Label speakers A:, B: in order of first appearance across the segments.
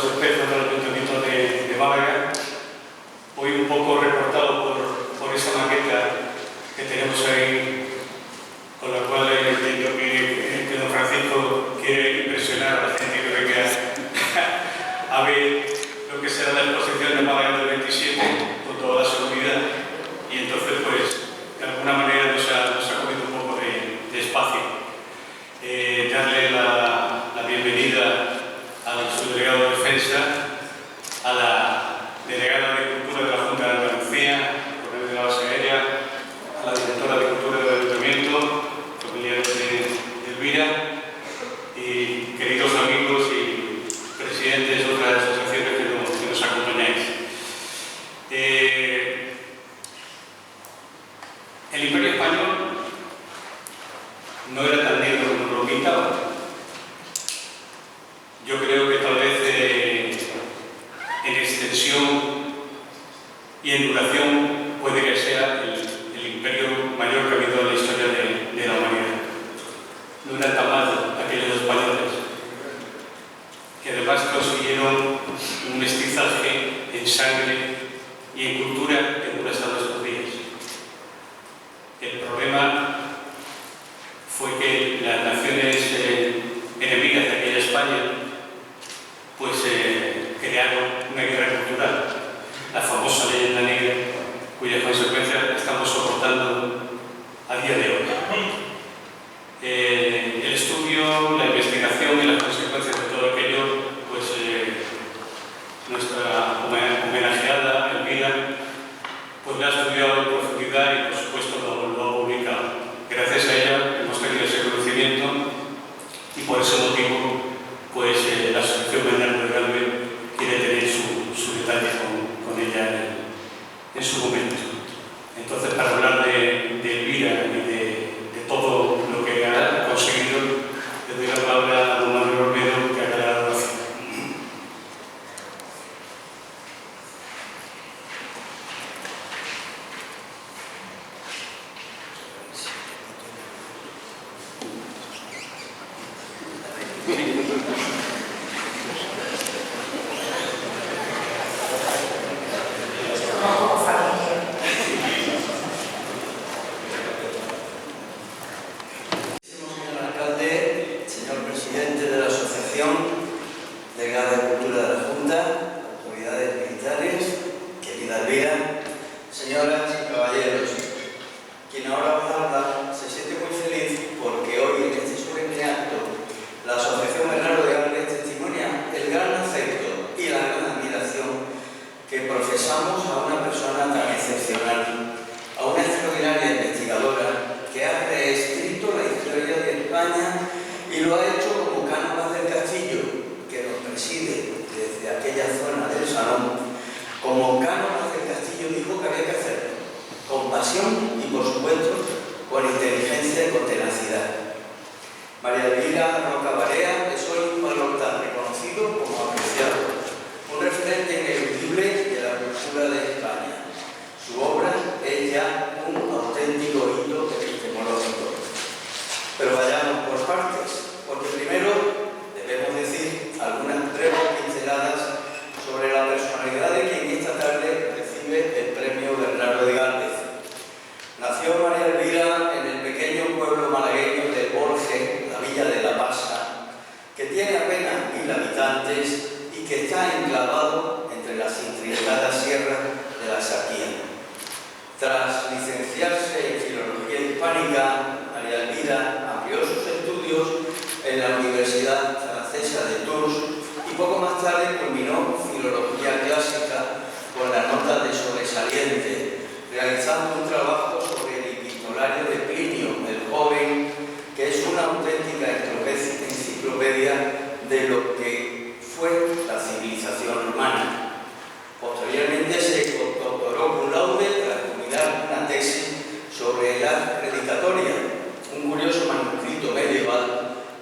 A: espejos del Ayuntamiento de Málaga. Hoy un poco reportado por esa maqueta que tenemos ahí, con la cual entiendo que don Francisco quiere impresionar a la gente que venga a ver lo que será la exposición de Málaga del 27 con toda la seguridad, y entonces pues de alguna manera nos ha comido un poco de espacio. Darle la bienvenida al subdelegado de Defensa, a la delegada de Cultura de la Junta de Andalucía, coronel de la Base Aérea, a la directora de Cultura del Ayuntamiento, familiares de Elvira, y queridos amigos y presidentes de otras asociaciones que nos acompañáis. El Imperio Español no era tan negro como nos lo pintaba. Yo creo que tal vez en extensión y en duración puede que sea el imperio mayor que ha habido en la historia de la humanidad. No eran tan malos aquellos españoles, que además consiguieron un mestizaje en sangre y en cultura que dura hasta nuestros días. El problema fue que las naciones enemigas de aquella España pues crearon una guerra cultural, la famosa leyenda negra, cuyas consecuencias estamos soportando a día de hoy. El estudio, la investigación y las consecuencias de todo aquello, pues nuestra homenajeada Elvira pues la ha estudiado en profundidad y por supuesto lo ha publicado. Gracias a ella hemos tenido ese conocimiento y por ese motivo pues la Asociación Bernardo de Galvez quiere tener su detalle con ella en su momento. Entonces, para hablar de Elvira y de todo lo que ha conseguido, le doy la palabra a don Manuel Olmedo, que haga la oración.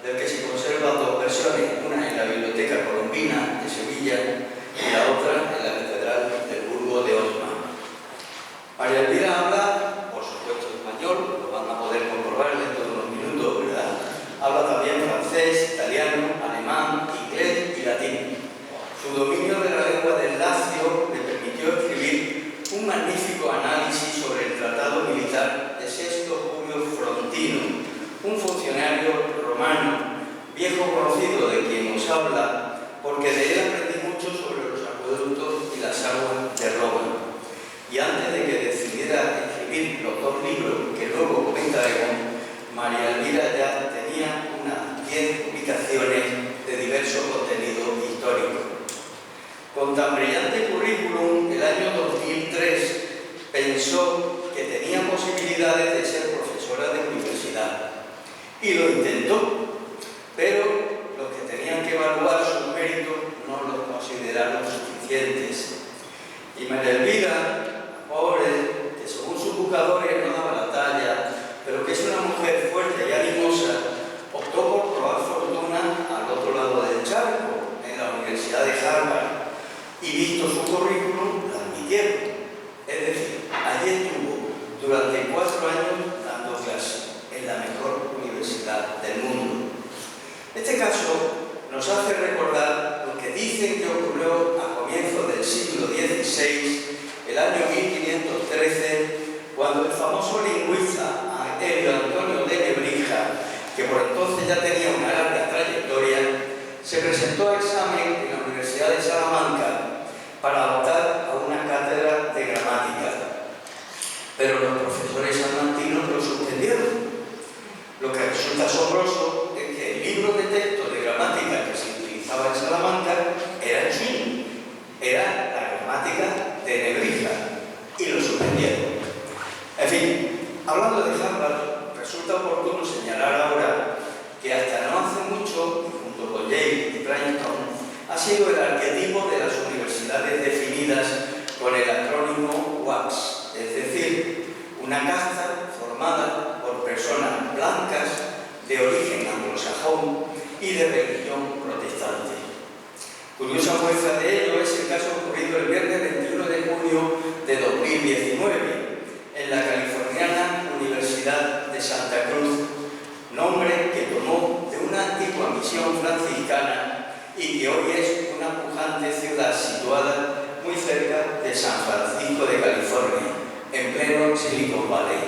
B: Del que se conservan dos versiones, una en la Biblioteca Colombina de Sevilla y la otra pensó que tenía posibilidades de ser profesora de universidad y lo intentó, pero los que tenían que evaluar sus méritos no los consideraron suficientes. Y María Elvira, pobre, que según sus buscadores no daba la talla, pero que es una mujer fuerte y animosa, optó por probar fortuna al otro lado del charco, en la Universidad de Harvard, y visto su currículum, la admitieron. Es decir, allí estuvo durante 4 años dando clases en la mejor universidad del mundo. Este caso nos hace recordar lo que dicen que ocurrió a comienzos del siglo XVI, el año 1513, cuando el famoso lingüista Antonio de Nebrija, que por entonces ya tenía una larga trayectoria, se presentó a examen en la Universidad de Salamanca para optar a una cátedra de gramática. Pero los profesores salmantinos lo suspendieron. Lo que resulta asombroso es que el libro de texto de gramática que se utilizaba en Salamanca era el suyo, era la gramática de Nebrija, y lo suspendieron. En fin, hablando de Harvard, resulta oportuno señalar ahora que hasta no hace mucho, junto con Yale y Princeton, ha sido el arquetipo de las universidades definidas con el acrónimo WACS, es decir, una casta formada por personas blancas de origen anglosajón y de religión protestante. Curiosa muestra de ello es el caso ocurrido el viernes 21 de junio de 2019 en la californiana Universidad de Santa Cruz, nombre que tomó de una antigua misión franciscana y que hoy es una pujante ciudad situada muy cerca de San Francisco de California, en pleno Silicon Valley.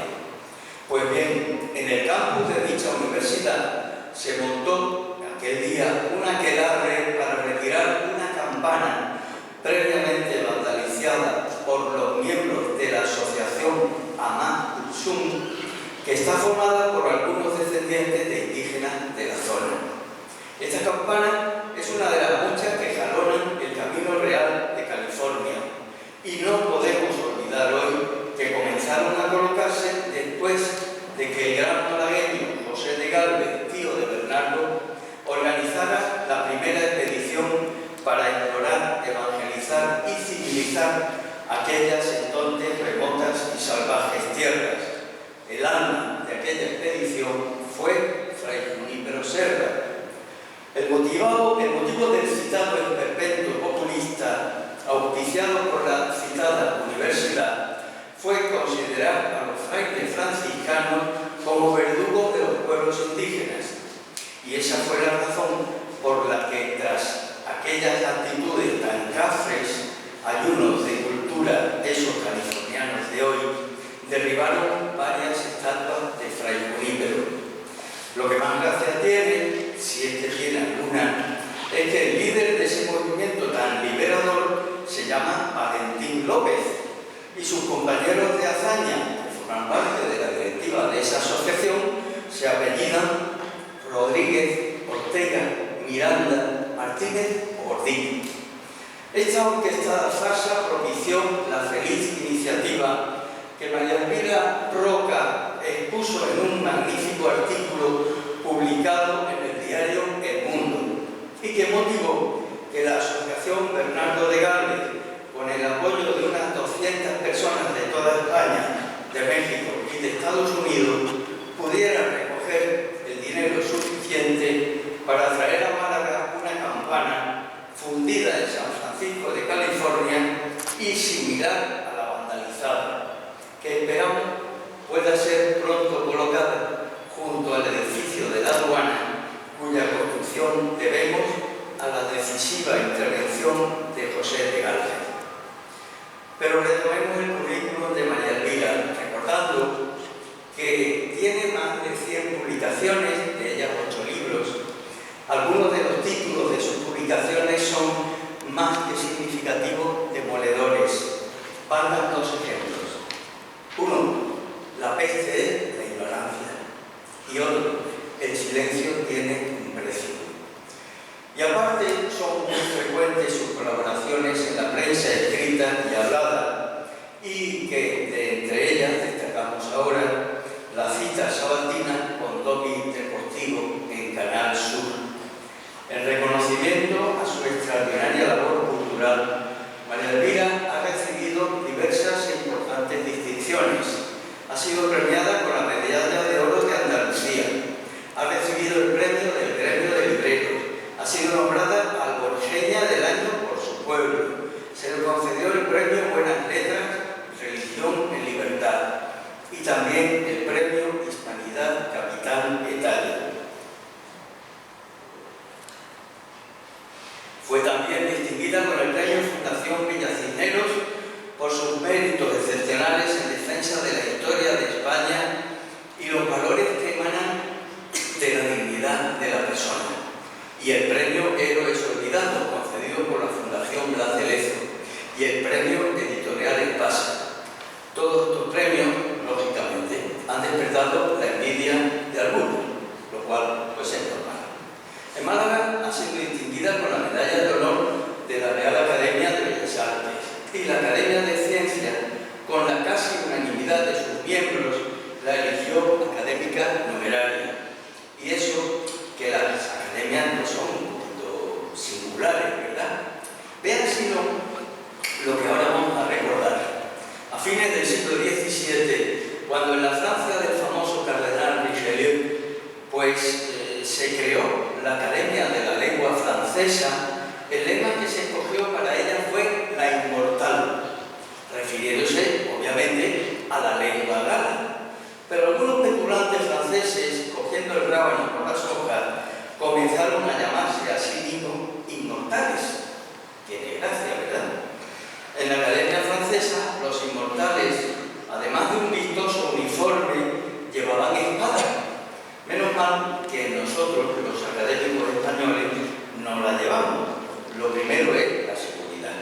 B: Pues bien, en el campus de dicha universidad se montó aquel día un aquelarre para retirar una campana previamente vandalizada por los miembros de la asociación Amá Utsum, que está formada por algunos descendientes de indígenas de la zona. Esta campana es una de las muchas que jalonan el camino real de California, y no podemos olvidar hoy que comenzaron a colocarse después de que el gran malagueño José de Galvez, tío de Bernardo, organizara la primera expedición para explorar, evangelizar y civilizar aquellas entonces remotas y salvajes tierras. El alma de aquella expedición fue Fray Junípero Serra. El motivo del citado esperpento populista, auspiciado por la citada universidad, fue considerar a los frailes franciscanos como verdugos de los pueblos indígenas. Y esa fue la razón por la que, tras aquellas actitudes tan cafres, ayunos de cultura, esos californianos de hoy, derribaron varias estatuas de Fray Junípero. Lo que más gracia tiene, si es que tiene alguna, es que el líder de ese movimiento tan liberador se llama Valentín López, y sus compañeros de hazaña, que forman parte de la directiva de esa asociación, se apellidan Rodríguez, Ortega, Miranda, Martínez o Gordillo. Esta orquestada farsa propició la feliz iniciativa que María Elvira Roca expuso en un magnífico artículo publicado en el diario El Mundo, y que motivó que la Asociación Bernardo de Galvez, con el apoyo de unas 200 personas de toda España, de México y de Estados Unidos, pudiera recoger el dinero suficiente para traer a Málaga una campana fundida en San Francisco de California y similar a la vandalizada, que esperamos pueda ser pronto colocada junto al edificio de la aduana, cuya construcción debemos a la decisiva intervención de José de Galvez. Pero retomemos el currículum de María Elvira, recordando que tiene más de 100 publicaciones, de ellas 8 libros. Algunos de los títulos de sus publicaciones son más que significativos, demoledores. Valgan 2 ejemplos. Uno, la peste es la ignorancia. Y otro, el silencio tiene un precio. Y aparte son muy frecuentes sus colaboraciones en la prensa escrita y hablada, y que de entre excepcionales en defensa de la historia de España y los valores que emanan de la dignidad de la persona. Y el premio Héroes Olvidados, concedido por la Fundación Blas de Lezo, y el premio Editorial Espasa. Todos estos premios, lógicamente, han despertado la envidia de algunos, lo cual pues es normal. En Málaga ha sido distinguida con la medalla de honor de la Real Academia de Bellas Artes y la Academia de Ciencias, con la casi unanimidad de sus miembros, la eligió académica numeraria. Y eso que las academias no son un poquito singulares, ¿verdad? Vean si no lo que ahora vamos a recordar. A fines del siglo XVII, cuando en la Francia del famoso cardenal Richelieu, pues se creó la Academia de la Lengua Francesa, el lema que se escogió para ella fue la inmortal, refiriéndose, obviamente, a la lengua gala. Pero algunos petulantes franceses, cogiendo el rábano por las hojas, comenzaron a llamarse a sí mismos inmortales. Tiene gracia, ¿verdad? En la Academia Francesa, los inmortales, además de un vistoso uniforme, llevaban espadas. Menos mal que nosotros, los académicos españoles, no la llevamos. Lo primero es la seguridad.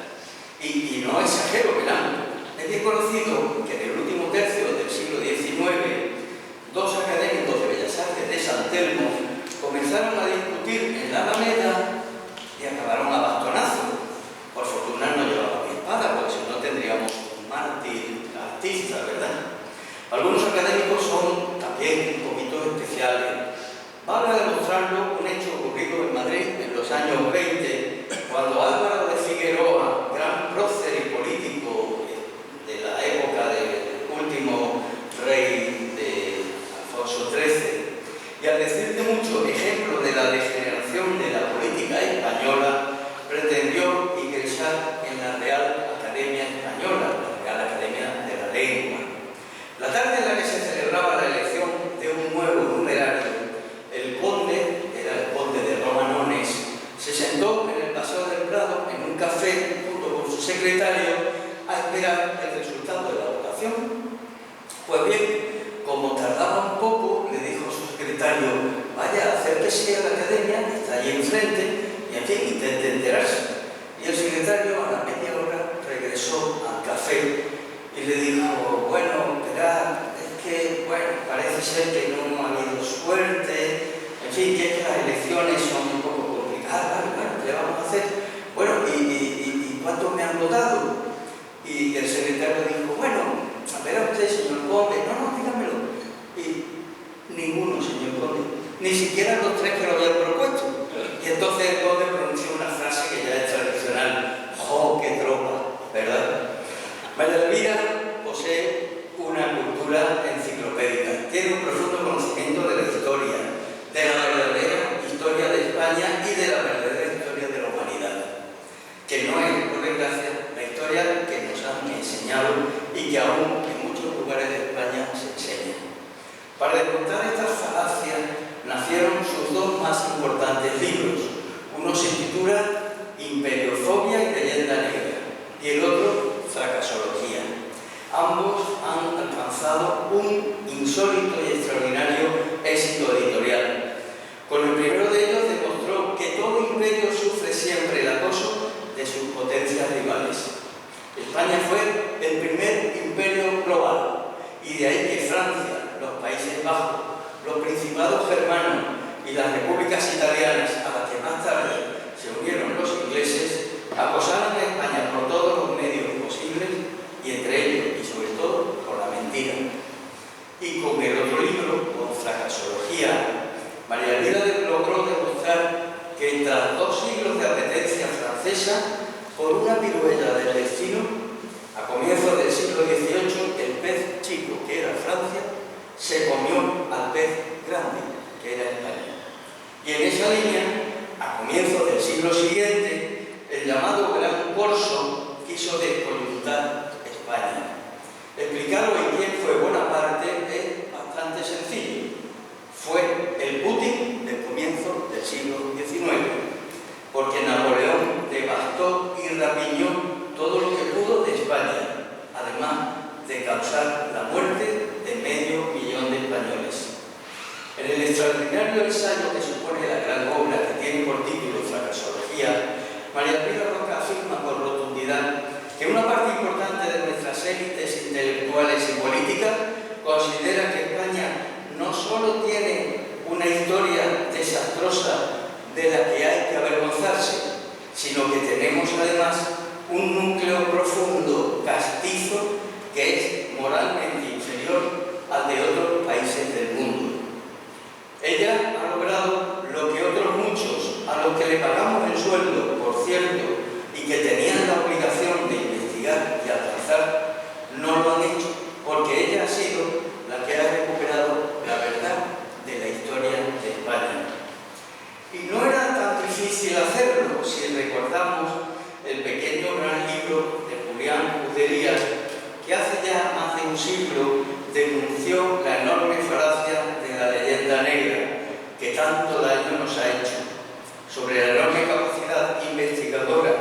B: Y no exagero, ¿verdad? Es bien conocido que en el último tercio del siglo XIX, dos académicos de Bellas Artes de San Telmo comenzaron a discutir en la Alameda y acabaron a bastonazos. Por fortuna no llevaban espada, porque si no tendríamos un mártir artista, ¿verdad? Algunos académicos son también un poquito especiales. Vale a demostrarlo un hecho ocurrido en Madrid en los años 20, cuando Álvaro de Figueroa, gran prócer y político de la época del último rey de Alfonso XIII, y al decir de mucho ejemplo de la degeneración de la política española, pretendió ingresar en la Real Academia Española, la Real Academia de la Lengua. La tarde en la que se celebraba la elección de un nuevo numerario, el conde, era el conde de Romanones, se sentó en el Paseo del Prado, en un café, junto con su secretario, a esperar el resultado de la votación. Pues bien, como tardaba un poco, le dijo su secretario: vaya, acérquese a la academia, que está allí enfrente, y en fin, intente enterarse. Y el secretario, a la media hora, regresó al café y le dijo: bueno, verá, es que, bueno, parece ser que no ha habido suerte, en fin, que las elecciones son un poco complicadas. Bueno, ¿qué vamos a hacer? Bueno, ¿y cuántos me han votado? Y el secretario dijo: bueno, verá usted, señor conde. No, dígamelo. Y ninguno, señor conde, ni siquiera los tres que lo habían propuesto. Y entonces el conde pronunció una frase que ya es tradicional: ¡jo, qué tropa! ¿Verdad? María Elvira posee una cultura enciclopédica, tiene un profundo conocimiento de la historia, de la verdadera historia de España y de la verdadera historia de la humanidad, que no es, por desgracia, la historia que nos han enseñado y que aún en muchos lugares de España se enseña. Para desmontar estas falacias nacieron sus dos más importantes libros. Uno se titula Imperiofobia y Leyenda Negra y el otro Fracasología. Ambos han alcanzado un insólito y extraordinario éxito editorial. Con el primero de ellos demostró que todo imperio sufre siempre el acoso de sus potencias rivales. España fue el primer imperio global, y de ahí que Francia, los Países Bajos, los Principados germanos y las repúblicas italianas, a las que más tarde se unieron los ingleses, acosaron a España por todos los medios posibles, y entre ellos, y sobre todo, por la mentira. Y con el otro libro, con Fracasología, María Elvira logró demostrar que tras 2 siglos de apetencia francesa, por una pirueta del destino, a comienzos del siglo XVIII, el pez chico, que era Francia, se comió al pez grande, que era España. Y en esa línea, a comienzos del siglo siguiente, el llamado Gran Corso quiso descoyuntar España. Explicar hoy quién fue Bonaparte es bastante sencillo. Fue el Putin del comienzo del siglo XIX, porque Napoleón devastó y rapiñó todo lo que pudo de España, además de causar la muerte de medio millón de españoles. En el extraordinario ensayo que supone la gran obra que tiene por título Fracasología, María Elvira Roca afirma con rotundidad que una parte importante de nuestras élites intelectuales y políticas considera que España no solo tiene una historia desastrosa de la que hay que avergonzarse, sino que tenemos además un núcleo profundo, castizo, que es moralmente inferior al de otros países del mundo. Ella ha logrado lo que otros muchos, a los que le pagamos el sueldo, por cierto, y que tenían la obligación de investigar y alcanzar, no lo han hecho, porque ella ha sido la que ha recuperado la verdad de la historia de España. Y no era tan difícil hacerlo si recordamos el pequeño gran libro de Julián Cuderías, que hace ya más de un siglo denunció la enorme falacia de la leyenda negra que tanto daño nos ha hecho. Sobre la enorme capacidad investigadora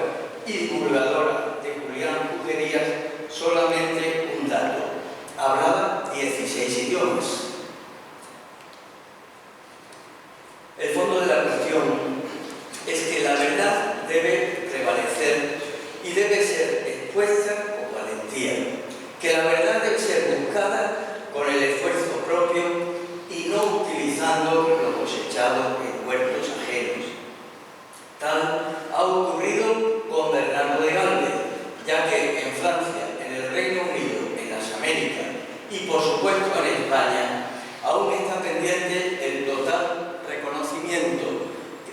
B: y divulgadora de Julián Cuderías, solamente un dato: hablaba 16 idiomas. El fondo de la cuestión es que la verdad debe prevalecer y debe ser expuesta con valentía, que la verdad debe ser buscada con el esfuerzo propio y no utilizando lo cosechado en huertos ajenos. Tal ha ocurrido con Bernardo de Galvez, ya que en Francia, en el Reino Unido, en las Américas y por supuesto en España, aún está pendiente el total reconocimiento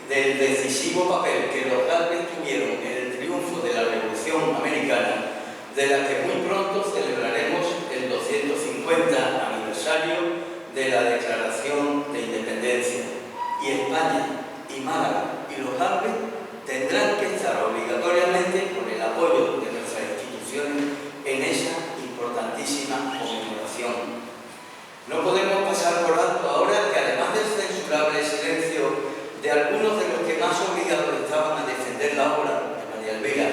B: del decisivo papel que los Galvez tuvieron en el triunfo de la Revolución Americana, de la que muy pronto celebraremos el 250 aniversario de la Declaración de Independencia. Y España, y Málaga, y los Galvez tendrán que estar obligatoriamente con el apoyo de nuestras instituciones en esa importantísima conmemoración. No podemos pasar por alto ahora que, además del censurable silencio de algunos de los que más obligados estaban a defender la obra de María Elvira,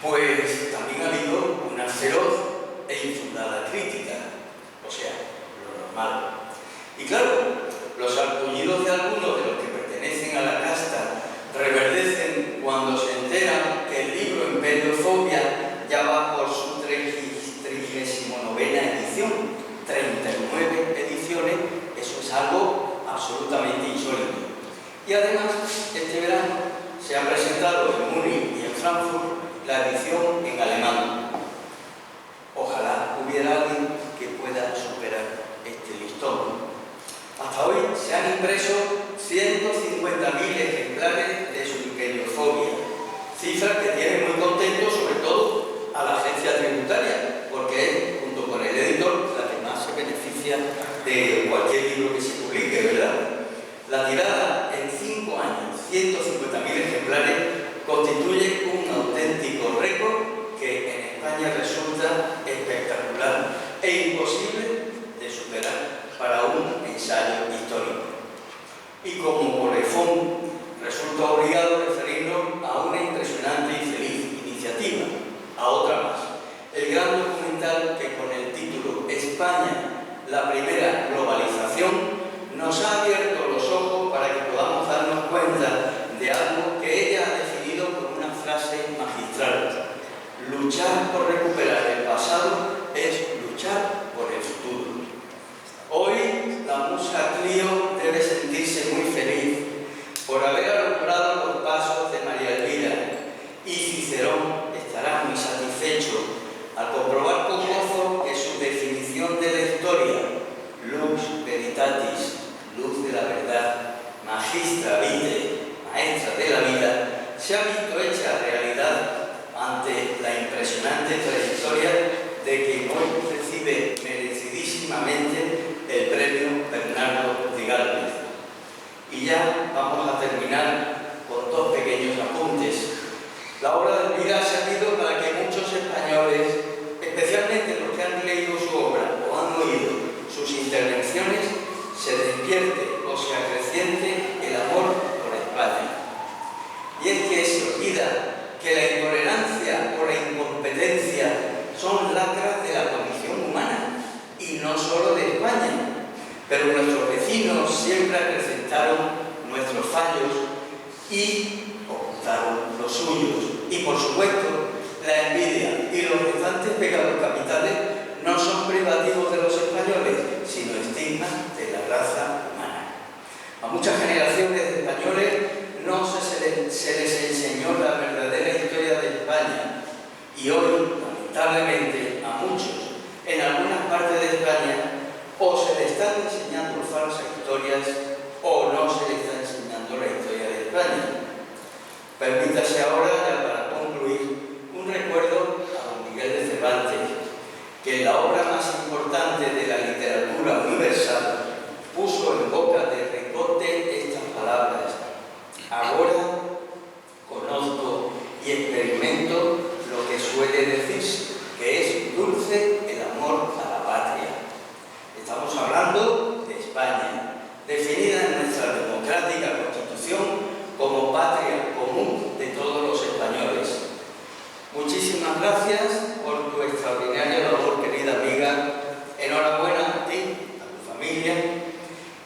B: pues también ha habido una feroz e infundada crítica, o sea, lo normal. Y claro, los argüellos de algunos de los que pertenecen a la casta reverdecen cuando se enteran que el libro Imperiofobia ya va por su 39ª edición. 39 ediciones, eso es algo absolutamente insólito. Y además, este verano se ha presentado en Múnich y en Frankfurt la edición en alemán. Ojalá hubiera alguien que pueda superar este listón. Hasta hoy se han impreso 150.000 ejemplares de su Imperiofobia, cifra que tiene muy contento sobre todo a la agencia tributaria, porque es, junto con el editor, la que más se beneficia de cualquier libro que se publique, ¿verdad? La tirada en 5 años, 150.000 ejemplares, constituye un auténtico récord que en España resulta espectacular e imposible de superar para un ensayo histórico. Y como colofón, resulta obligado referirnos a una impresionante y feliz iniciativa, a otra más. El gran documental que con el título España, la primera globalización, nos ha abierto los ojos para que podamos darnos cuenta de algo que ella ha definido con una frase magistral: luchar por recuperar el pasado es luchar por el futuro. Hoy la musa Clio debe sentirse muy feliz por haber alumbrado los pasos de María Elvira, y Cicerón estará muy satisfecho al comprobar con gozo que su definición de la historia, lux veritatis, luz de la verdad, magistra vitae, maestra de la vida, se ha visto hecha realidad ante la impresionante trayectoria de quien hoy recibe merecidísimamente el premio Bernardo de Galvez. Y ya vamos a terminar con 2 pequeños apuntes. La obra de Elvira ha servido para que muchos españoles, especialmente los que han leído su obra o han oído sus intervenciones, se despierte o se acreciente el amor por España. Y es que eso siempre, acrecentaron nuestros fallos y ocultaron los suyos. Y por supuesto, la envidia y los restantes pecados capitales no son privativos de los españoles, sino estigmas de la raza humana. A muchas generaciones de españoles no se les enseñó la verdadera historia de España, y hoy, lamentablemente, a muchos, en algunas partes de España, o se les están enseñando falsas historias o no se les está enseñando la historia de España. Permítase ahora, ya para concluir, un recuerdo a don Miguel de Cervantes, que en la obra más importante de la literatura universal puso en boca de Ricote estas palabras: ahora conozco y experimento lo que suele decirse, que es dulce el amor a la patria. Estamos hablando de España, definida en nuestra democrática Constitución como patria común de todos los españoles. Muchísimas gracias por tu extraordinaria labor, querida amiga. Enhorabuena a ti, a tu familia,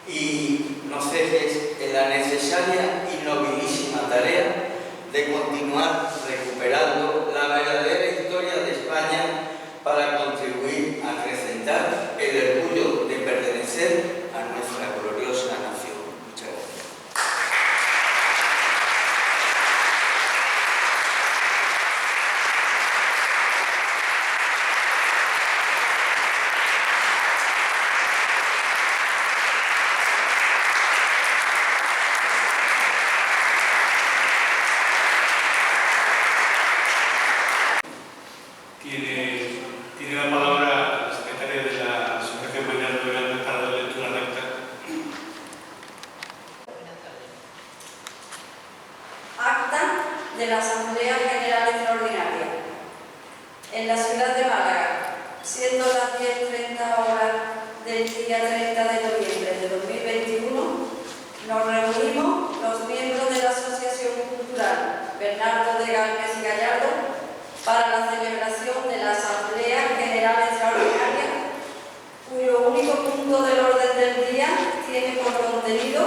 B: y no cejes en la necesaria y nobilísima tarea de continuar recuperando la verdadera historia de España para contribuir a acrecentar el orgullo de pertenecer a nuestra gloriosa nación. Muchas gracias.
A: Tiene la palabra la secretaria de la Asociación Bernardo de Galvez para la lectura recta.
C: Acta de la Asamblea General Extraordinaria. En la ciudad de Málaga, siendo las 10:30 horas del día 30 de noviembre de 2021, nos reunimos los miembros de la Asociación Cultural Bernardo de Galvez y Gallardo para la celebración de la Asamblea General Extraordinaria, cuyo único punto del orden del día tiene por contenido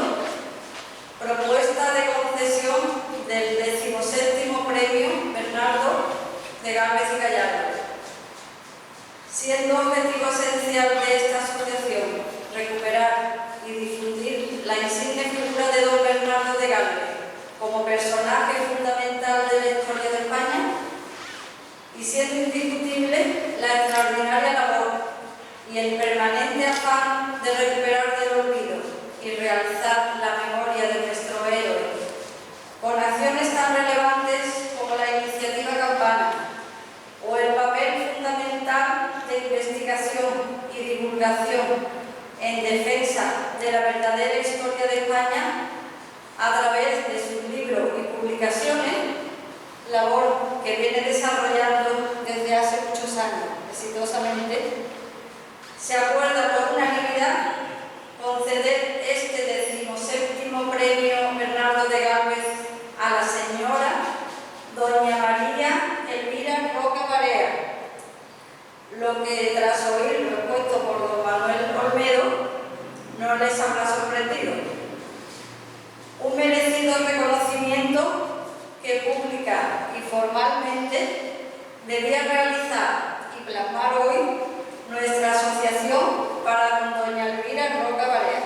C: propuesta de concesión del 17º Premio Bernardo de Galvez y Gallardo. Siendo objetivo esencial de esta asociación recuperar y difundir la insigne figura de don Bernardo de Galvez como personaje fundamental de la historia de España, y siendo indiscutible la extraordinaria labor y el permanente afán de recuperar del olvido y realizar la memoria de nuestro héroe, con acciones tan relevantes como la iniciativa Campana o el papel fundamental de investigación y divulgación en defensa de la verdadera historia de España a través de sus libros y publicaciones, labor que viene desarrollando desde hace muchos años exitosamente, se acuerda por unanimidad conceder este 17º Premio Bernardo de Galvez a la señora doña María Elvira Roca Barea, lo que tras oír lo expuesto por don Manuel Olmedo no les habrá sorprendido. Un merecido reconocimiento que pública y formalmente debía realizar y plasmar hoy nuestra asociación para con doña Elvira Roca Barea.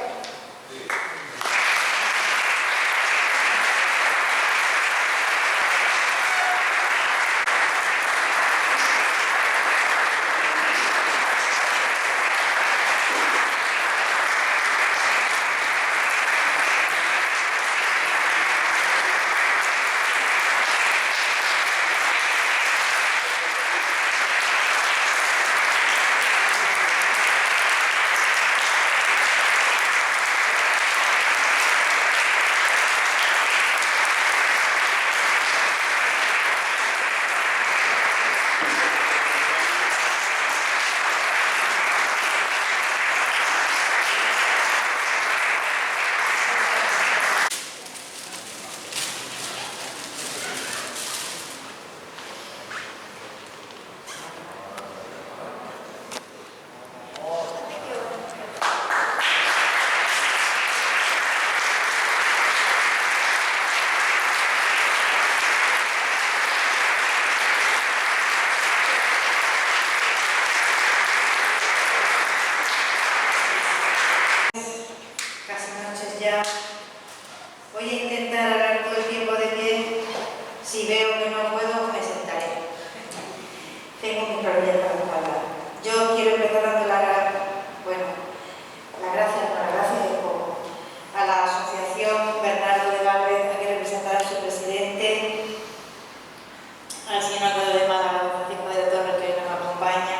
D: al señor alcalde de Málaga, don Francisco de la Torre, que nos acompaña,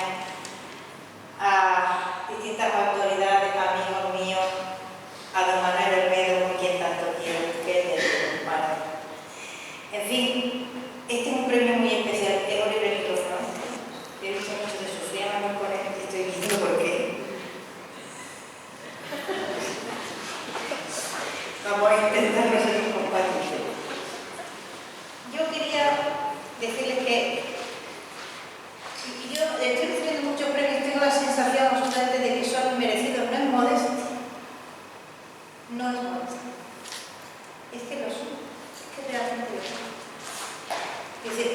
D: a distintas autoridades, amigos míos, a don Manuel Hermero, con quien tanto quiero, que es de Málaga. En fin, este es un premio muy especial, es Oliver Micrófono. He visto mucho de sufrir a Manuel con él, y estoy diciendo por qué. Vamos a intentar no ser incompatibles. Yo quería decirles que yo estoy recibiendo muchos premios, tengo la sensación absolutamente de que son inmerecidos, no es modestia. No es modestia. Es que lo son, es que realmente lo son. Es decir,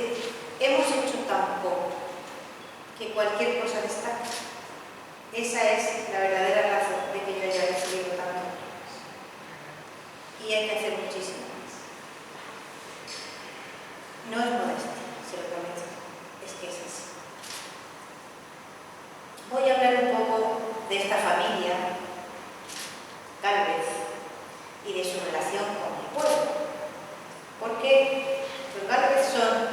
D: hemos hecho tan poco que cualquier cosa destaca. Esa es la verdadera razón de que yo haya recibido tanto. Y hay que hacer muchísimo más. No es modestia, se lo prometo, es que es así. Voy a hablar un poco de esta familia, Gálvez, y de su relación con el pueblo. Porque los Gálvez son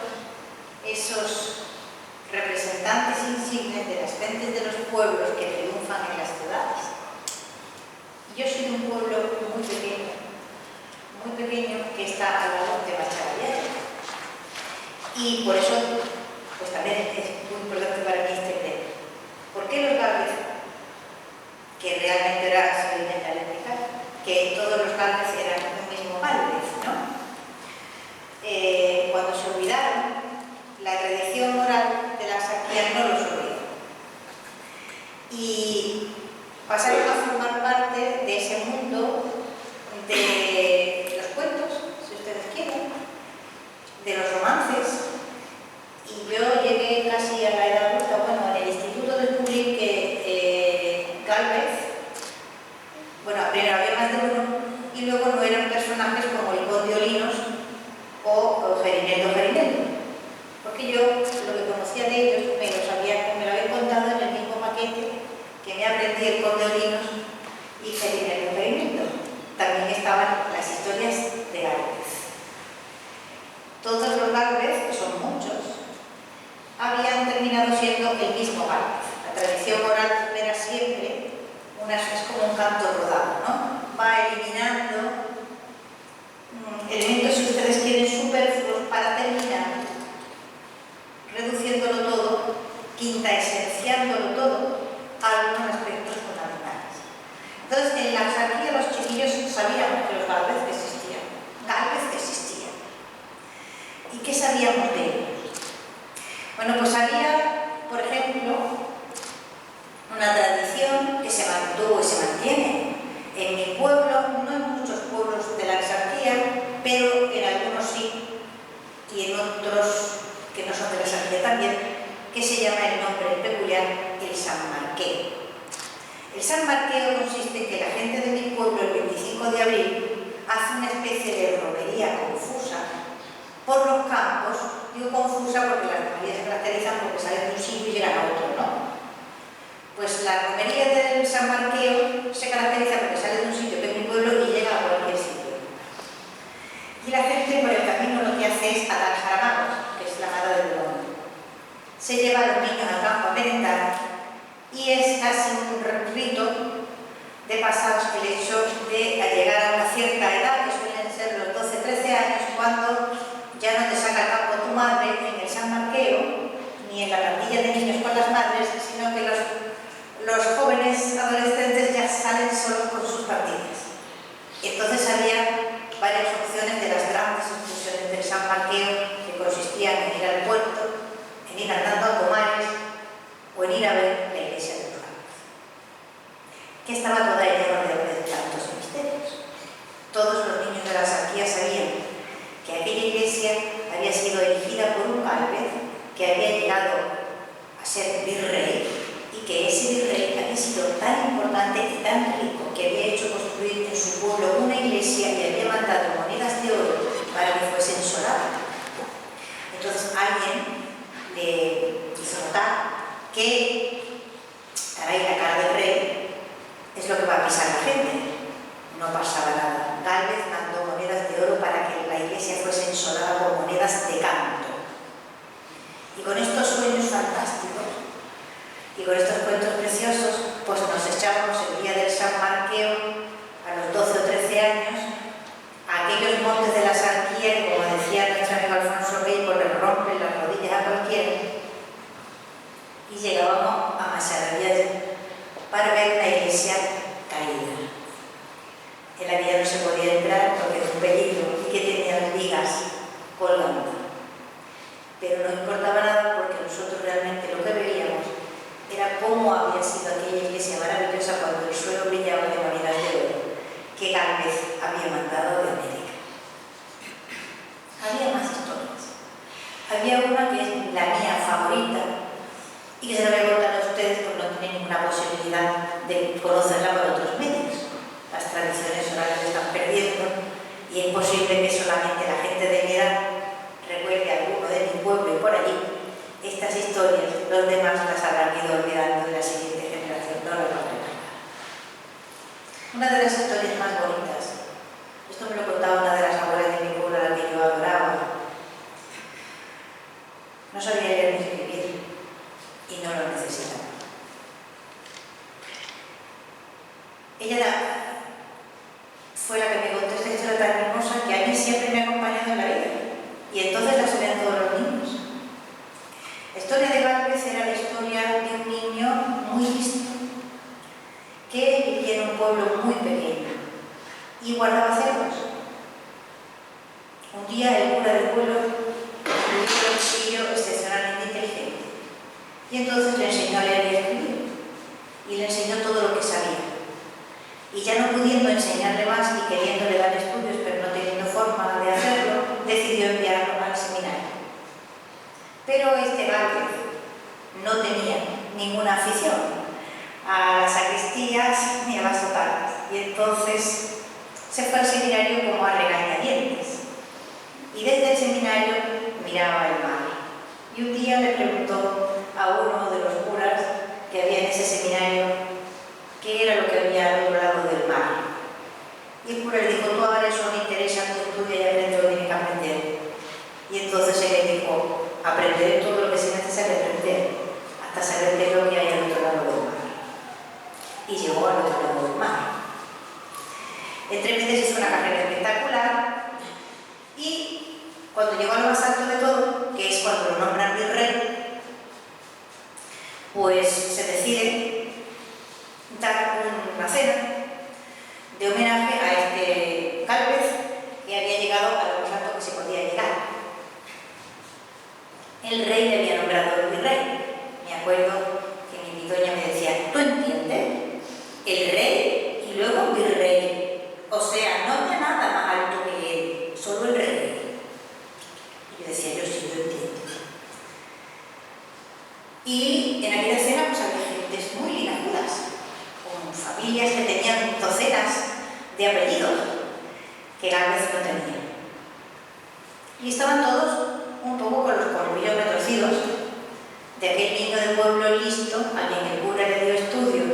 D: esos representantes insignes de las gentes de los pueblos que triunfan en las ciudades. Yo soy de un pueblo muy pequeño que está al lado de Bacharabialle. Y por eso, pues también es muy importante para mí este tema. ¿Por qué los Gálvez, que realmente era, se lo intentaré explicar, que todos los Gálvez eran el mismo Gálvez, ¿no? Cuando se olvidaron, la tradición oral de la Axarquía no los olvidó. Y pasaron a formar parte de ese mundo de los cuentos, si ustedes quieren, de los romances. Y yo llegué casi a la edad adulta, bueno, en el instituto descubrí que Gálvez, bueno, primero había más de uno, y luego no eran personajes como el Conde Olinos o Gerineldo. Porque yo lo que conocía de ellos me lo había contado en el mismo paquete que me aprendí el Conde Olinos y Gerineldo. También estaban las historias de Gálvez. Todos los Gálvez, que son muchos, habían terminado siendo el mismo Gálvez. La tradición oral era siempre es como un canto rodado, ¿no? Va eliminando elementos, si ustedes quieren, superfluos para terminar reduciéndolo todo, quintaesenciándolo todo a algunos aspectos fundamentales. Entonces, en la Axarquía los chiquillos sabíamos que los Gálvez existían. Gálvez existía. ¿Y qué sabíamos de ellos? Bueno, pues había, por ejemplo, una tradición que se mantuvo y se mantiene. En mi pueblo, no en muchos pueblos de la Axarquía, pero en algunos sí, y en otros que no son de la Axarquía también, que se llama el nombre peculiar el San Marqueo. El San Marqueo consiste en que la gente de mi pueblo el 25 de abril hace una especie de romería confusa por los campos. Digo confusa porque las romerías se caracterizan porque salen de un sitio y llegan a otro, ¿no? Pues la romería del San Marqueo se caracteriza porque sale de un sitio que es mi pueblo y llega a cualquier sitio. Y la gente por el camino lo que hace es atar jaramagos, que es la mata del lomo. Se lleva a los niños al campo a merendar y es casi un rito de pasados el hecho de llegar a una cierta edad, que suelen ser los 12-13 años, cuando ya no te saca al campo tu madre en el San Marqueo, ni en la pandilla de niños con las madres, sino que los jóvenes adolescentes ya salen solos con sus partidas. Entonces había varias opciones de las grandes excursiones del San Marqueo, que consistían en ir al puerto, en ir andando a Comares o en ir a ver la iglesia de los Gálvez, que estaba toda llena de tantos misterios. Todos los niños de la Axarquía sabían que aquella iglesia había sido erigida por un Gálvez que había llegado a ser virrey, y que ese virrey había sido tan importante y tan rico que había hecho construir en su pueblo una iglesia y había mandado monedas de oro para que fuesen soladas. Entonces alguien le hizo notar que, caray, la cara del rey es lo que va a pisar la gente. No pasaba nada. Gálvez mandó monedas de oro para que la iglesia fuese ensolada con monedas de canto. Y con estos sueños fantásticos y con estos cuentos preciosos, pues nos echábamos el día del San Marqueo a los 12 o 13 años a aquellos montes de la Sarquía que, como decía nuestro amigo Alfonso Rey, pues le rompen las rodillas a cualquiera, y llegábamos a Masarabielle para ver la iglesia caída, en la que ya no se podía entrar porque era un peligro y que tenía vigas colgando. Pero no importaba nada porque nosotros realmente lo que veíamos era cómo había sido aquella iglesia maravillosa cuando el suelo brillaba de monedas de oro que Gálvez había mandado de América. Había más historias. Había una que es la mía favorita y que se la voy a contar a ustedes porque no tienen ninguna posibilidad de conocerla por otros medios. Las tradiciones orales se están perdiendo y es posible que solamente la gente de mi edad recuerde a alguno de mi pueblo y por allí estas historias, los demás las habrán ido olvidando y la siguiente generación no las va a recordar. Una de las historias más bonitas, esto me lo contaba una de las abuelas de mi pueblo, a la que yo adoraba, no sabía leer ni escribir y no lo necesitaba. Ella fue la que me contó esta historia tan hermosa que a mí siempre me ha acompañado en la vida. Y entonces la sabían todos los niños. La historia de Gálvez era la historia de un niño muy listo que vivía en un pueblo muy pequeño y guardaba cerdos. Un día el cura del pueblo le dijo a un chiquillo excepcionalmente inteligente y entonces le enseñó a leer y a escribir y le enseñó todo lo que sabía. Y ya no pudiendo enseñarle más y queriéndole dar estudios pero no teniendo forma de hacerlo, decidió enviarlo al seminario. Pero este Gálvez no tenía ninguna afición a las sacristías ni a las sotanas y entonces se fue al seminario como a regañadientes y desde el seminario miraba el mar y un día le preguntó a uno de los curas que había en ese seminario qué era lo que había al otro lado del mar. Y el cura le dijo, tú ahora eso me interesa, tú estudia y aprende lo que tienes que aprender. Y entonces él le dijo, aprenderé todo lo que sea necesario aprender, hasta saber qué es lo que hay al otro lado del mar. Y llegó al otro lado del mar. En 3 meses hizo una carrera espectacular y cuando llegó a lo más alto de todo, que es cuando lo nombran virrey, pues se decide dar una cena de homenaje a este Gálvez que había llegado a lo más alto que se podía llegar. El rey le había nombrado el virrey. Me acuerdo que mi doña me decía, ¿tú entiendes? El rey y luego virrey. O sea, no había nada más alto que él, solo el rey. Y yo decía, yo sí lo entiendo. Y en aquella cena pues había gentes muy linajudas, con familias que tenían docenas de apellidos que Gálvez no tenía. Y estaban todos un poco con los colmillos retorcidos de aquel niño de pueblo listo a quien el cura le dio estudios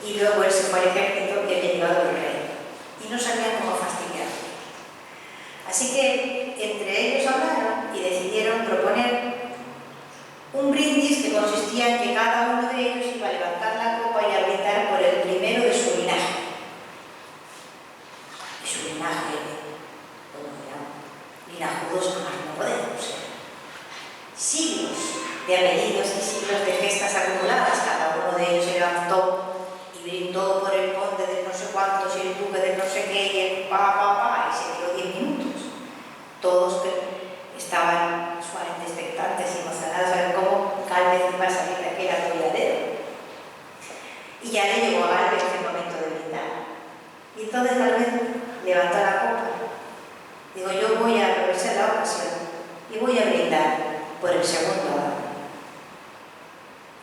D: y luego él se fue al ejército que había llevado el rey y no sabían cómo fastidiar. Así que entre ellos hablaron y decidieron proponer un brindis que consistía en que cada uno de ellos iba a levantar la copa y a brindar por el primero de su linaje. Y su linaje, bueno, eran linajudos más no podemos ser. Siglos de apellidos y siglos de gestas acumuladas, cada uno de ellos se levantó y brindó por el conde de no sé cuántos y el duque de no sé qué y el y se tiró 10 minutos. Todos estaban sumamente expectantes y emocionados a ver cómo Gálvez iba a salir de aquel atolladero. Y ya le llegó a Gálvez el momento de brindar. Y entonces Gálvez levantó la copa. Digo, yo voy a aprovechar la ocasión y voy a brindar por el segundo Adán.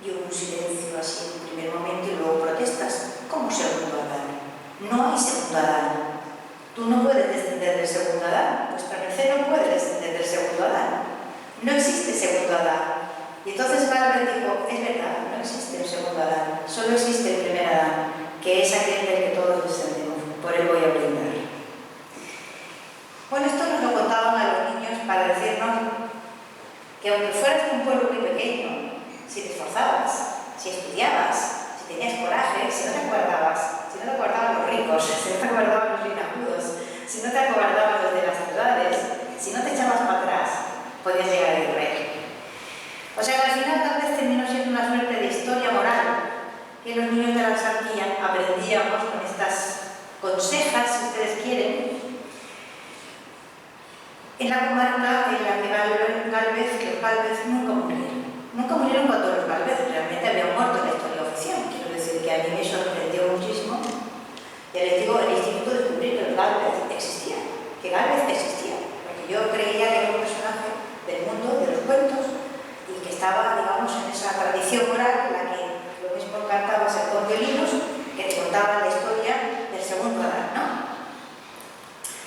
D: Y hubo un silencio así en el primer momento y luego protestas. ¿Cómo segundo Adán? No hay segundo Adán. Tú no puedes descender del segundo Adán. Vuestra merced no puede descender del segundo Adán. No existe segundo Adán. Y entonces Gálvez dijo, es verdad, no existe el segundo Adán. Solo existe el primer Adán, que es aquel del que todos descendemos. Por él voy a brindar. Bueno, esto nos lo contaban a los niños para decirnos que aunque fueras de un pueblo muy pequeño, si te esforzabas, si estudiabas, si tenías coraje, si no te guardaban los ricos, si no te guardaban los linajudos, si no te acobardaban los de las ciudades, si no te echabas para atrás, podías llegar a ir rey. O sea que al final tal vez terminó siendo una suerte de historia moral que los niños de la Axarquía aprendíamos con estas consejas, si ustedes quieren, en la comarca en la que los Gálvez nunca murieron. Nunca murieron cuando los Gálvez realmente habían muerto en la historia oficial. Quiero decir que a mí me sorprendió muchísimo. Ya les digo, el instituto descubrió que los Gálvez existían, que Gálvez existía, porque yo creía que era un personaje del mundo de los cuentos y que estaba, digamos, en esa tradición oral en la que lo mismo cantaba ser con violinos que te contaban la historia del segundo Adán, ¿no?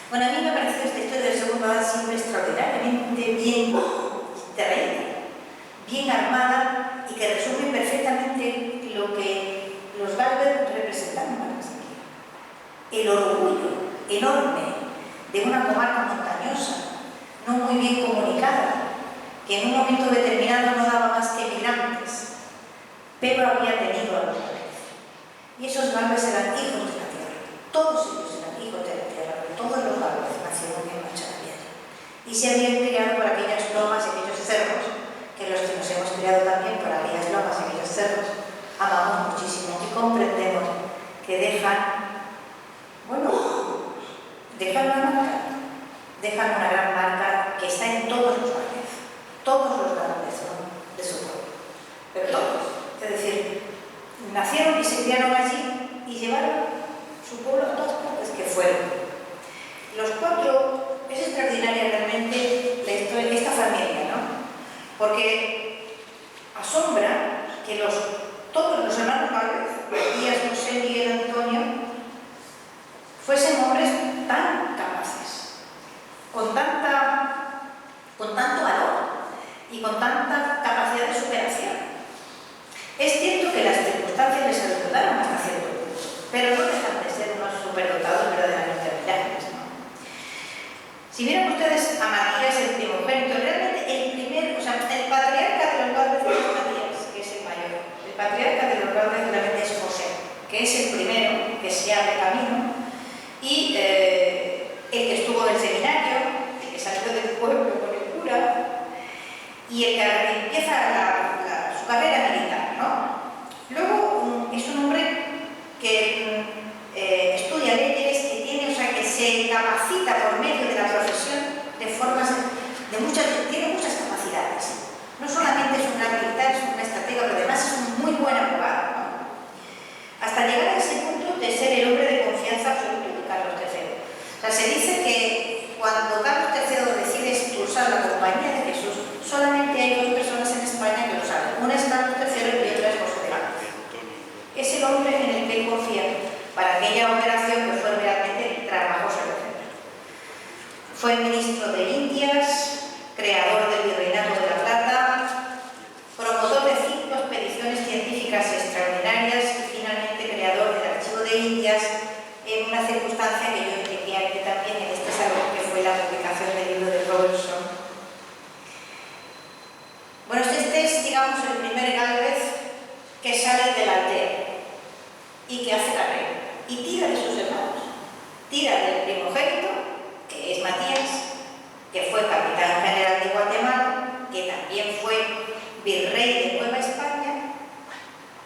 D: Bueno, a mí me ha parecido esta historia del segundo Adán siempre extraordinariamente bien traída, bien armada y que resume perfectamente lo que los Gálvez representaban para la Axarquía. El orgullo enorme de una comarca montañosa, no muy bien comunicada, que en un momento determinado no daba más que migrantes, pero había tenido a los Gálvez. Y esos Gálvez eran hijos de la tierra, todos ellos eran hijos de la tierra, pero todos los Gálvez nacieron en Macharabiaya. Y se habían criado por aquellas lomas y aquellos cerros, que los que nos hemos criado también por aquellas lomas y aquellos cerros, amamos muchísimo y comprendemos que dejan una gran marca que está en todos los Gálvez, ¿no? De su pueblo, pero todos. Es decir, nacieron y se criaron allí y llevaron su pueblo a todas partes que fueron. Los cuatro, es extraordinaria realmente esta familia, ¿no? Porque asombra que todos los hermanos Gálvez, Matías, José, Miguel, Antonio, fuesen hombres tan capaces, con tanto valor y con tanta capacidad de superación. Es cierto que las circunstancias les ayudaron hasta cierto punto, pero no dejan de ser unos superdotados verdaderamente admirables, ¿no? Si vieran ustedes a Matías, el primogénito, realmente el patriarca de los Gálvez es Matías, que es el mayor. El patriarca de los Gálvez realmente es José, que es el primero que se abre camino y el que estuvo en el seminario, el que salió del pueblo con el cura y el que empieza su carrera militar, ¿no? Luego es un hombre que estudia leyes, que se capacita por medio de la profesión tiene muchas capacidades. No solamente es un gran militar, es un estratega, pero además es un muy buen abogado, ¿no? Hasta llegar a ese punto de ser el hombre de confianza absoluto de Carlos III. O sea, se dice que cuando Carlos III decide expulsar la Compañía de Jesús, solamente hay dos personas en España que lo saben. Una es Carlos III y otra es José de Gálvez. Es el hombre en el que él confía para aquella operación que fue realmente trabajosa de hacer. Fue ministro de Indias, creador del Virreinato de la Plata, promotor de 5 expediciones científicas extraordinarias y finalmente creador del Archivo de Indias, en una circunstancia que yo indiqué aquí también en este salón, que fue la publicación del libro de Robertson. Bueno, este es, digamos, el primer Gálvez que sale de la aldea y que hace carrera y tira de sus hermanos, tira del primogénito, que es Matías, que fue capitán general de Guatemala, que también fue virrey de Nueva España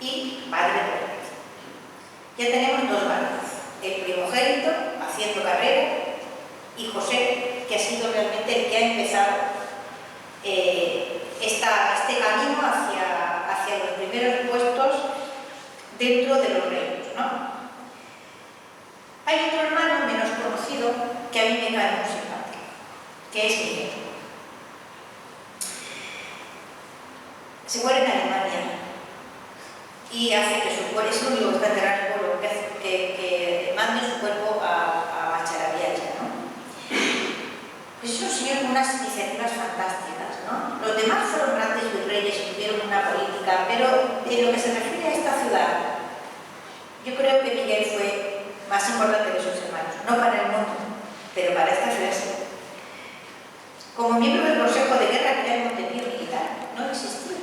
D: y padre de Gálvez. Ya tenemos dos Gálvez, el primogénito haciendo carrera y José, que ha sido realmente el que ha empezado este camino hacia los primeros puestos dentro de los reinos, ¿no? Hay otro hermano menos conocido que a mí me cae muy simpático, que es Miguel. Se muere en Alemania y hace que su cuerpo, es lo único que está enterrado en el pueblo, que mande su cuerpo a Macharabiaya, ¿no? Pues es un señor con unas iniciativas fantásticas, ¿no? Los demás fueron grandes virreyes y tuvieron una política, pero en lo que se refiere a esta ciudad, yo creo que Miguel fue más importante que sus hermanos, no para el mundo, pero para esta ciudad sí. Como miembro del Consejo de Guerra que era el Montepío militar, no existía.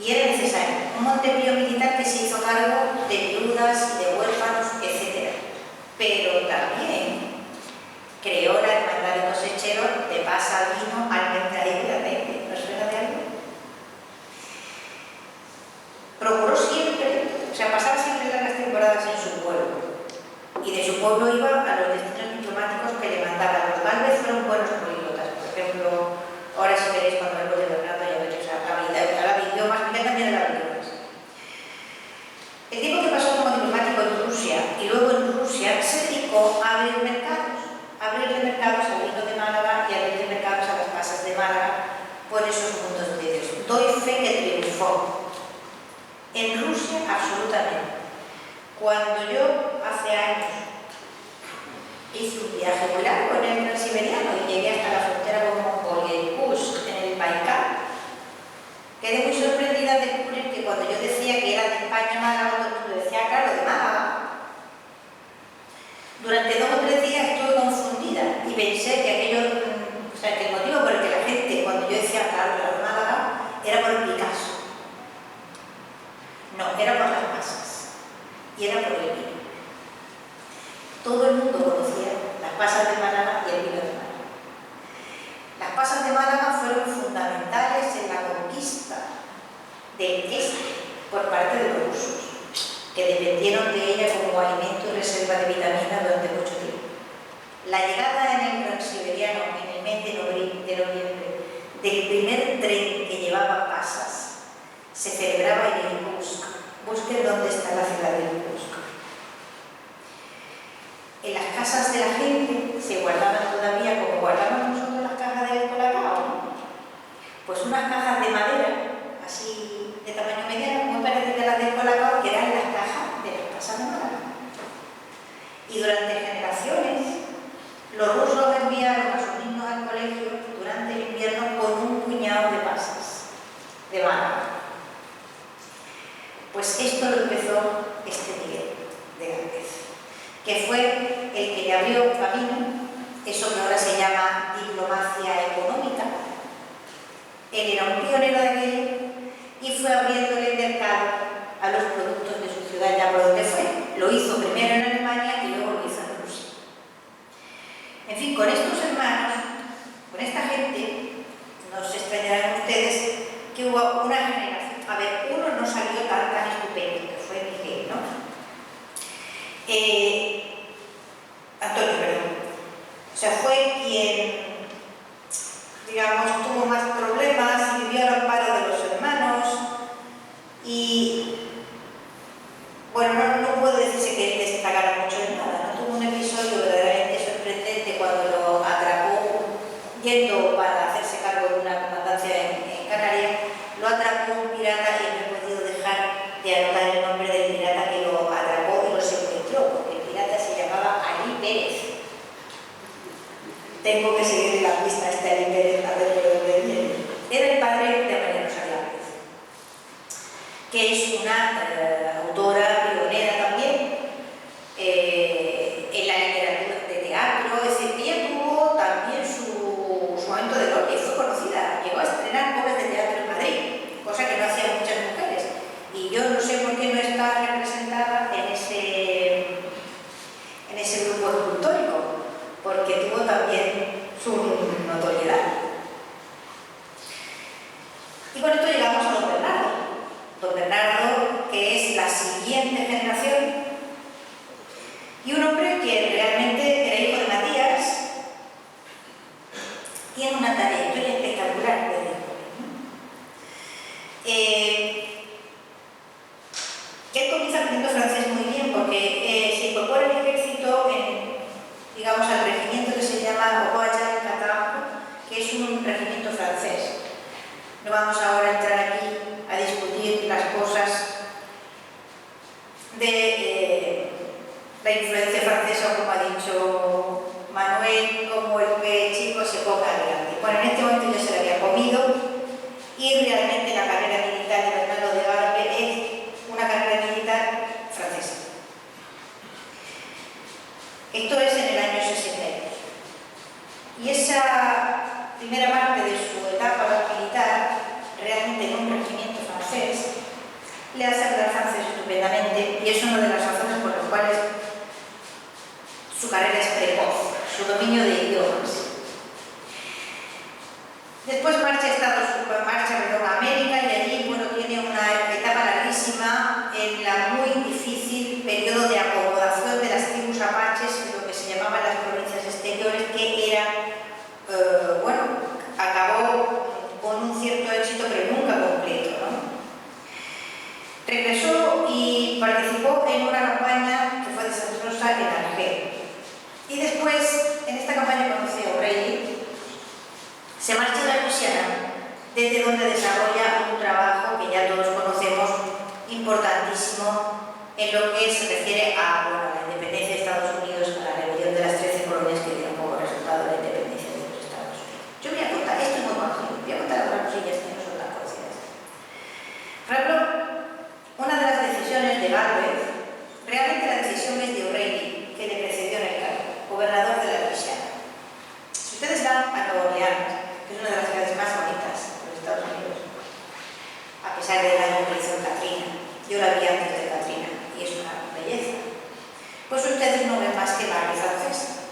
D: Y era necesario un Montepío militar que se hizo cargo de viudas y de huérfanos, etc. Pero también creó la Hermandad de Cosecheros de Pasa al Vino, Almendra y Aceite. ¿No suena de algo? Procuró siempre, o sea, pasaba siempre largas temporadas en su pueblo. Y de su pueblo iba a los destinos diplomáticos que le mandaban. Los Gálvez fueron buenos políglotas. Por ejemplo, ahora si veréis cuando hablo de Bernardo ya veréis, o sea, habla idiomas, me también habla idiomas. El tiempo que pasó como diplomático en Rusia y luego en Rusia se dedicó a abrirle mercados al Vino de Málaga y a abrirle mercados a las pasas de Málaga por esos mundos medios. Doy fe que triunfó. En Rusia, absolutamente. Cuando yo, hace años, hice un viaje muy largo en el Transiberiano y llegué hasta la frontera con Mongolia y Kursk, en el Baikal, quedé muy sorprendida de descubrir que cuando yo decía que era de España Málaga, todo el mundo decía, claro, de Málaga. Durante 2 o 3 días estuve confundida y pensé que aquello, o sea, que el motivo por el que la gente, cuando yo decía, claro, de Málaga, era por Picasso. No, era por las masas. Y era por el vino. Todo el mundo conocía las pasas de Málaga y el vino de Málaga. Las pasas de Málaga fueron fundamentales en la conquista del este por parte de los rusos, que dependieron de ella como alimento y reserva de vitaminas durante mucho tiempo. La llegada en el Transiberiano, en el mes de noviembre, del primer tren que llevaba pasas, se celebraba en el Kursk. Busquen dónde está la ciudad de Kursk. En las casas de la gente se guardaban todavía, como guardamos nosotros las cajas del Colacao, ¿no? Pues unas cajas de madera, así de tamaño mediano, muy parecidas a las del Colacao, que eran las cajas de las pasas de Málaga. Y durante generaciones, los rusos enviaron a sus niños al colegio durante el invierno con un puñado de pasas de Málaga. Pues esto lo empezó este Miguel de Gálvez, que fue el que le abrió camino, eso que ahora se llama diplomacia económica. Él era un pionero de aquello y fue abriéndole el mercado a los productos de su ciudad, ya por donde fue. Lo hizo primero en Alemania y luego lo hizo en Rusia. En fin, con estos hermanos, con esta gente, no se extrañarán ustedes que hubo una generación. A ver, uno no salió tan estupendo, que fue Miguel, ¿no? Antonio, perdón. O sea, fue quien, digamos, tuvo más problemas y vivió al amparo de los hermanos. Y, bueno, no puedo decirse que él destacara mucho en nada. No tuvo un episodio verdaderamente sorprendente cuando lo atrapó yendo para hacerse cargo de una comandancia en Canarias. Lo atrapó un pirata y no he podido dejar de anotar el nombre del pirata que lo atrapó y lo secuestró, porque el pirata se llamaba Ali Pérez. Tengo que seguir la pista a este Ali Pérez a ver por dónde viene. Era el padre de María Rosa Gálvez, que es una autora pionera también en la literatura de teatro. Es decir, ella tuvo también su momento de gloria y fue conocida. Llegó a estrenar obras de teatro en Madrid, cosa que no hacían muchas mujeres. Y yo no sé por qué no está representada en ese grupo escultórico, porque tuvo también su notoriedad. Y con esto llegamos a don Bernardo. Don Bernardo, que es la siguiente generación, y un hombre que realmente era hijo de Matías, tiene una trayectoria espectacular desde que él comienza aprendiendo francés muy bien, porque se incorpora al ejército, digamos, al regimiento que se llama Royal Catampo, que es un regimiento francés. No vamos ahora a entrar aquí a discutir las cosas de la influencia francesa, como ha dicho Manuel, como el que chico se ponga adelante. Bueno, en este momento ya se lo había comido y realmente la carrera militar de Bernardo de Gálvez es una carrera militar francesa. Esto es en el año 62. Y esa dominio de idiomas. Después marcha a América y allí, bueno, tiene una etapa larguísima en la muy difícil periodo de acomodación de las tribus apaches en lo que se llamaban las provincias exteriores, que era, acabó con un cierto éxito, pero nunca completo, ¿no? Regresó y participó en una campaña que fue desastrosa en Argel. Y después, en esta campaña conoció a O'Reilly. Se marcha a la Luisiana, desde donde desarrolla un trabajo que ya todos conocemos, importantísimo en lo que se refiere a la independencia de Estados Unidos, a la rebelión de las 13 colonias que dieron como resultado la independencia de los Estados Unidos. Yo voy a contar, esto es muy conocido, voy a contar algunas cosillas que no son tan conocidas. Por ejemplo, una de las decisiones de Galvez, realmente la decisión es de O'Reilly, que le precedió en el cargo, gobernador de la Luisiana. Si ustedes van a Nueva Orleans, que es una de las ciudades más bonitas de los Estados Unidos, a pesar del daño que hizo Katrina. Yo la vi antes de Katrina y es una belleza. Pues ustedes no ven más que barrio francés.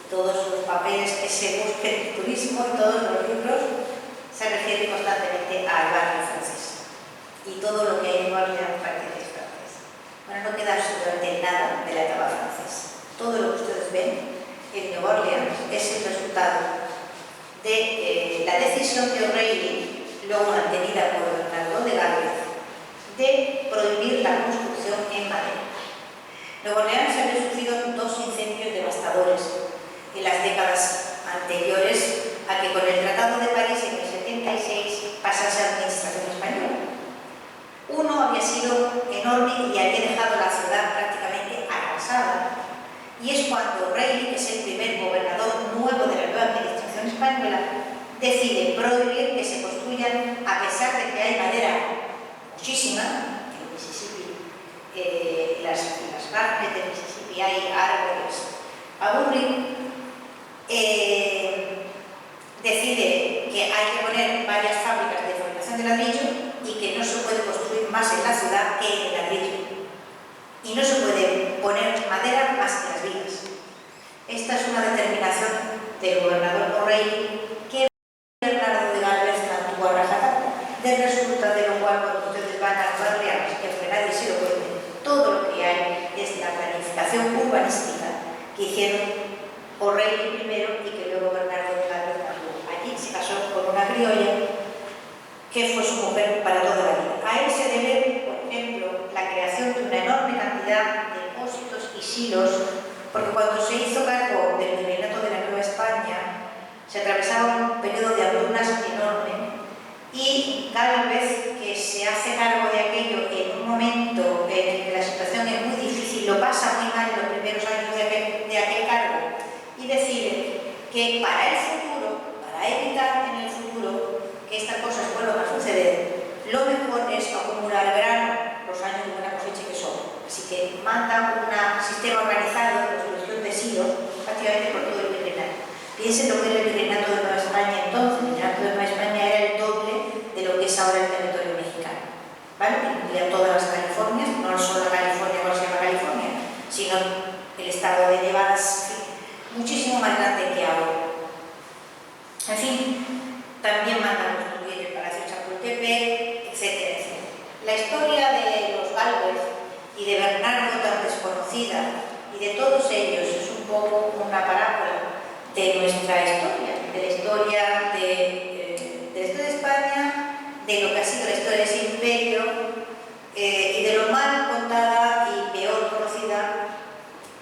D: Todos los papeles que se busquen en turismo y todos los libros se refieren constantemente al barrio francés. Y todo lo que hay en Nueva Orleans parece que es francés. Bueno, no queda absolutamente nada de la etapa francesa. Todo lo que ustedes ven en Nueva Orleans es el resultado de la decisión de O'Reilly, luego mantenida por Bernardo de Galvez, de prohibir la construcción en madera. Nueva Orleans se había sufrido dos incendios devastadores en las décadas anteriores a que con el Tratado de París en el 76 pasase a administración española. Uno había sido enorme y había dejado la ciudad prácticamente arrasada. Y es cuando O'Reilly, que es el primer gobernador nuevo de la nueva administración española, decide prohibir que se construyan, a pesar de que hay madera muchísima, en Mississippi, las márgenes de Mississippi hay árboles aburridos, decide que hay que poner varias fábricas de fabricación de ladrillo y que no se puede construir más en la ciudad que en ladrillo. Y no se puede poner madera más que las vigas. Esta es una determinación del gobernador O'Reilly que Bernardo de Galvez mantuvo a rajatabla. Resulta de lo cual, cuando ustedes van a Nueva Orleans, que aunque nadie se lo cuente, todo lo que hay es la planificación urbanística que hicieron O'Reilly primero y que luego Bernardo de Galvez mantuvo. Allí se casó con una criolla que fue su mujer para toda la vida. A él se debe, por ejemplo, la creación de una enorme cantidad de depósitos y silos, porque cuando se hizo cargo del virreinato de la Nueva España, se atravesaba un periodo de hambrunas enorme y Galvez, que se hace cargo de aquello en un momento en el que la situación es muy difícil, lo pasa muy mal en los primeros años de aquel cargo y decide que para el futuro, para evitar en el futuro que estas cosas vuelvan a suceder, lo mejor es acumular grano los años de buena cosecha que son. Así que manda un sistema organizado de construcción de silos prácticamente por todo el virreinato. Piensen lo que era el virreinato de Nueva España entonces. El virreinato de Nueva España era el doble de lo que es ahora el territorio mexicano, ¿vale? Incluía todas las Californias, no solo California, como se llama California, sino el estado de Nevadas, muchísimo más grande que ahora. En fin, también mandan construir el Palacio Chapultepec, etcétera, etcétera. La historia de los Galvez y de Bernardo, tan desconocida, y de todos ellos es un poco una parábola de nuestra historia, de la historia de España, de lo que ha sido la historia de ese imperio y de lo mal contada y peor conocida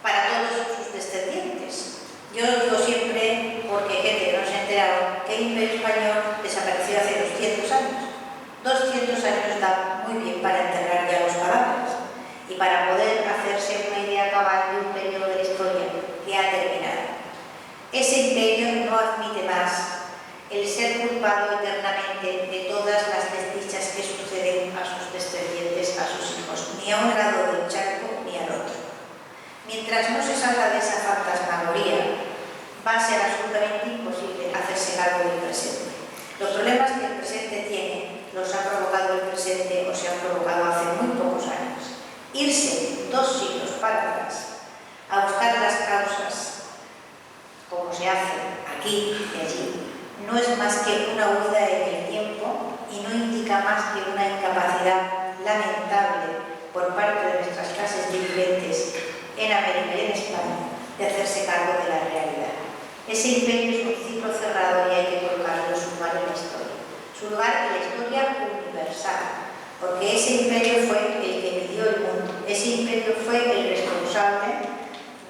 D: para todos sus descendientes. Yo digo siempre, porque hay gente que no se ha enterado, que el Imperio Español desapareció hace 200 años. 200 años da muy bien para enterrar ya los cadáveres y para poder hacerse una idea cabal de un periodo de la historia que ha terminado. Ese imperio no admite más el ser culpado eternamente de todas las desdichas que suceden a sus descendientes, a sus hijos, ni a un lado del charco ni al otro. Mientras no se salga de esa fantasmagoría, va a ser absolutamente imposible hacerse cargo del presente. Los problemas que el presente tiene los ha provocado el presente o se han provocado hace muy pocos años. Irse 2 siglos para atrás a buscar las causas significa más que una incapacidad lamentable por parte de nuestras clases dirigentes en América y en España de hacerse cargo de la realidad. Ese imperio es un ciclo cerrado y hay que colocarlo en su lugar en la historia. Su lugar en la historia universal, porque ese imperio fue el que midió el mundo. Ese imperio fue el responsable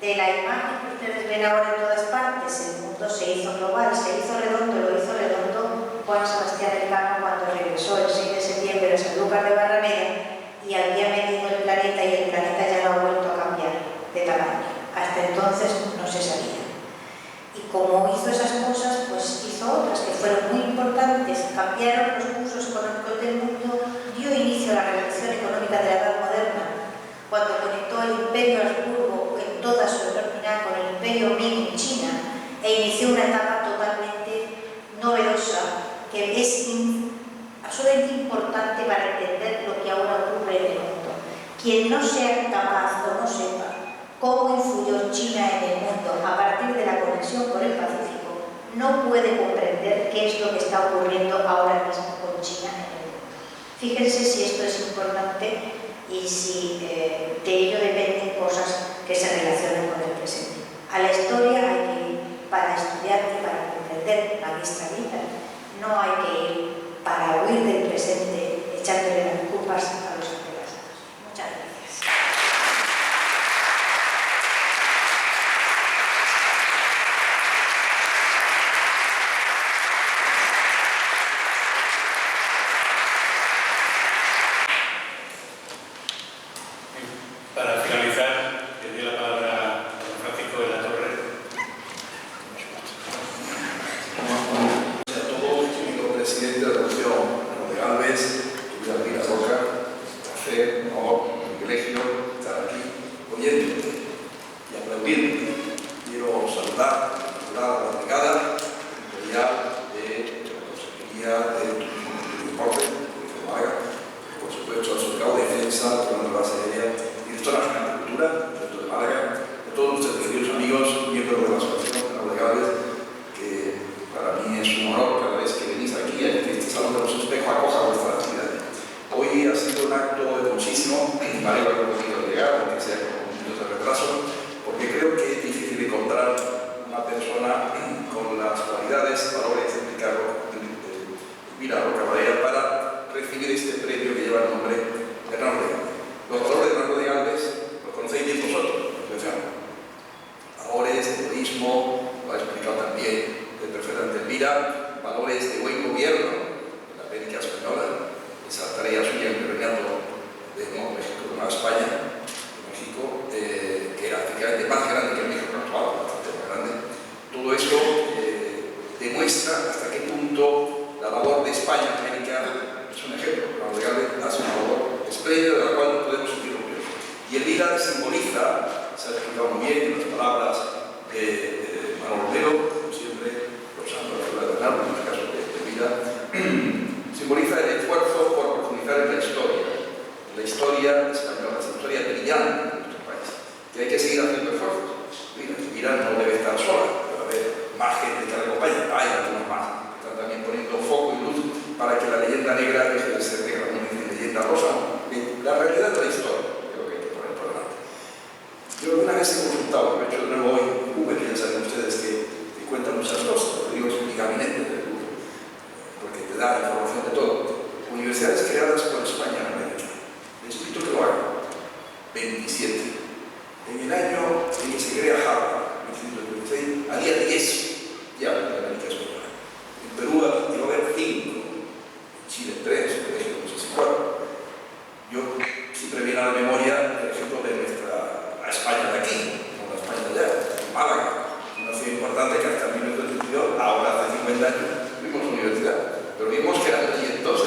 D: de la imagen que ustedes ven ahora en todas partes. El mundo se hizo global, se hizo redondo, lo hizo redondo Juan Sebastián Elcano cuando regresó el 6 de septiembre a Sanlúcar de Barrameda y había medido el planeta y el planeta ya no ha vuelto a cambiar de tamaño. Hasta entonces no se sabía. Y como hizo esas cosas, pues hizo otras que fueron muy importantes. Cambiaron los cursos económicos del mundo, dio inicio a la revolución económica de la Edad Moderna, cuando conectó el Imperio Habsburgo en toda su enormidad con el Imperio Ming en China e inició una etapa totalmente novedosa que es absolutamente importante para entender lo que ahora ocurre en el mundo. Quien no sea capaz o no sepa cómo influyó China en el mundo a partir de la conexión con el Pacífico, no puede comprender qué es lo que está ocurriendo ahora mismo con China en el mundo. Fíjense si esto es importante y si de ello dependen cosas que se relacionan con el presente. A la historia hay que ir para estudiar y para comprender la nuestra vida. No hay que ir para huir del presente echándole las culpas a los antepasados. Muchas gracias.
A: Para finalizar, le doy la palabra a don Francisco de la Torre.
E: A todos, querido presidente de la Revolución, de Galvez, querida Rita Roca, un placer, un honor, un privilegio estar aquí oyendo y aplaudiendo. Quiero saludar a la delegada territorial de la Consejería de Turismo y Deporte, de Málaga, por supuesto al Subcabo de Defensa, de la Base Aérea, Directora Nacional de Cultura, Puerto de Málaga, de todos nuestros queridos amigos, miembros de la Asociación de Galvez, que para mí es un honor cada vez que venís aquí a este Salón de los Espejos acoja vuestra actividad. Hoy ha sido un acto hermosísimo, me alegro de haber podido llegar, aunque sea con minutos de retraso, porque creo que es difícil encontrar una persona con las cualidades, valores de Ricardo Elvira Roca Varela para recibir este premio que lleva el nombre de Hernando de Galvez. Los valores de Hernando de Galvez los conocéis bien vosotros, valores de heroísmo, lo ha explicado también el perfectamente Elvira, valores de buen gobierno de la América Española, esa tarea suya interveniendo de Nuevo México, de Nueva España, de México, que era efectivamente más grande que el México actual, bastante más grande. Todo esto demuestra hasta qué punto la labor de España en América es un ejemplo. Hernando de Galvez hace una labor espléndida de la cual no podemos sentir orgullosos. Y Elvira simboliza, se ha explicado muy bien en las palabras de Manuel Romero, como siempre, usando la figura de Bernardo, en el caso de Elvira, simboliza el esfuerzo por profundizar en la historia española, la historia brillante de nuestro país, que hay que seguir haciendo esfuerzos. Elvira no debe estar sola, debe haber más gente que la acompañe, hay algunos más que están también poniendo foco y luz para que la leyenda negra deje de ser negra, no es leyenda rosa, la realidad de la historia, creo que hay que poner por delante. Yo alguna vez he consultado, lo he hecho de nuevo hoy en Google, que ya saben ustedes que cuentan muchas cosas, lo digo es mi gabinete de Google, porque te da información de todo. Universidades creadas por España en América. Les invito a que lo hagan. 27. En el año en que se crea Harvard, 1926, había 10 ya en América Española. En Perú iba a haber 5, en Chile 3, en México no sé si 4. Yo siempre viene a la memoria el ejemplo de nuestra España de aquí, no la España de allá, Málaga, una ciudad importante que hasta 1932, ahora hace 50 años, tuvimos universidad, pero vimos que eran 500